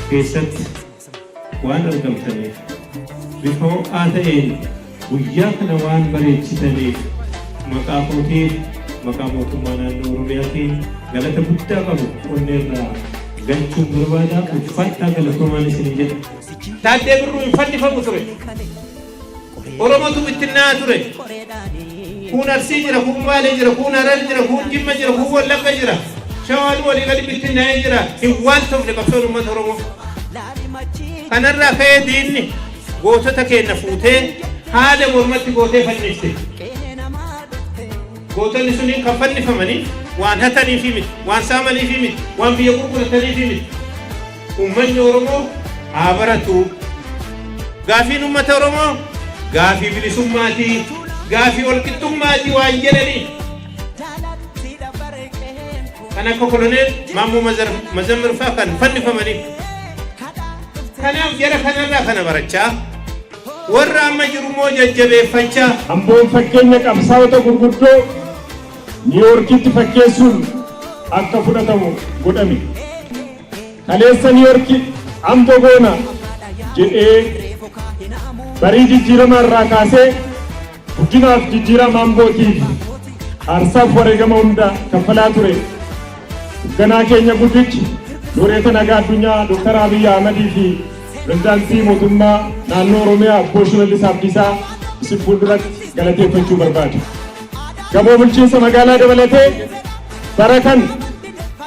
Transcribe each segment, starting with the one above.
keessatti waan argamtaniif bifa ho'aa ta'een guyyaa kana waan bareechitaniif maqaa kootiif maqaa mootummaa naannoo Oromiyaatiin galata guddaa qabu onneerraa galchuun barbaada. Uffata galatoomaan isin jedha. Taaddee Birruu hin fannifamu ture. Oromootu bittinnaa ture. Kun Arsii jira, kun Baalee jira, kun Harar jira, kun Jimma jira, kun Wallagga jira. Shawaan walii gadi bittinnaa'ee jira. Hin waan ta'uuf qabsoon uummata Oromoo. Kanarraa ka'ee diinni gootota keenya fuutee haala mormatti gootee fannifte. Gootonni suniin kan fannifamanii waan hatanii fi miti, waan saamanii fi miti, waan biyya gurguratanii fi miti. Uummanni Oromoo haa baratu. Gaafiin uummata Oromoo gaafii bilisummaatii, gaafii walqixxummaatii waan jedhanii. Kan akka koloneel Maammoo Mazammir fa'aa kan fannifamanii. Kanaaf jara kanarraa kana barachaa warra amma jiru moo jajjabeeffachaa. Amboon fakkeenya qabsaa'ota gurguddoo Niiwoorkiitti fakkeessuun akka fudhatamu godhame. Kaleessa Niiwoorki Amboo goona jedhee barii jijjiirama irraa kaasee guddinaaf jijjiirama Ambootiif aarsaaf wareegama hunda kaffalaa ture. Ganaa keenya guddichi Looreeta Nagaa Addunyaa Dr. Abiy Ahmedii fi Pireezidaantii mootummaa naannoo Oromiyaa Obbo Shimallis Abdiisaa isin fuulduratti galateeffachuu barbaadu. Gamoo bulchiinsa magaalaa dabalatee bara kan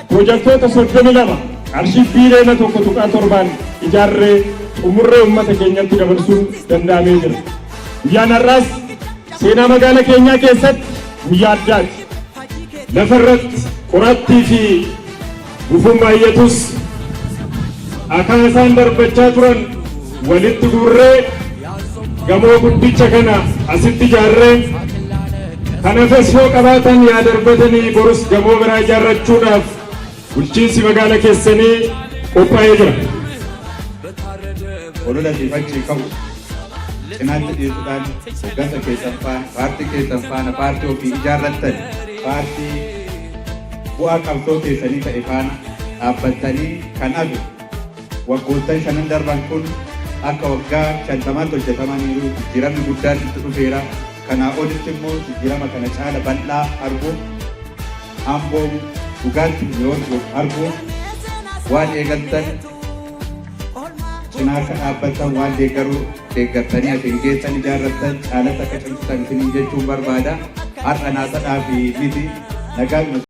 piroojektota 32 qarshii biiliyoona 1.7 ijaarree xumurree uummata keenyatti dabarsuun danda'amee jira. Guyyaan har'aas seenaa magaalaa keenyaa keessatti guyyaa addaati. Lafarratti qorattii fi gufuun baay'atus akka isaan darbachaa turan walitti guurree gamoo guddicha kana asitti ijaarree kana fesoo qabaatan yaa darbatanii borus gamoo biraa ijaarrachuudhaaf bulchiinsi magaalaa keessanii qophaa'ee jira. Olola siifachii qabu cinaatti dhiyeessuudhaan hooggansa keessan faana paartii keessan faana paartii ofii ijaarrattan paartii bu'aa qabsoo keessanii ta'e faana dhaabbattanii kan hafe waggoottan 5 darban kun akka waggaa 50 hojjetamaniiru jijjiiramni guddaan itti dhufeera. Kanaa olitti immoo jijjiirama kana caala bal'aa arguun Amboo dhugaatti yoo arguun waan eegaltan cinaa akka dhaabbatan waan deeggartanii asiin geessan ijaarrattan caalatti akka cimsitan isiniin jechuun barbaada. Har'a naasadhaa fi miti nagaan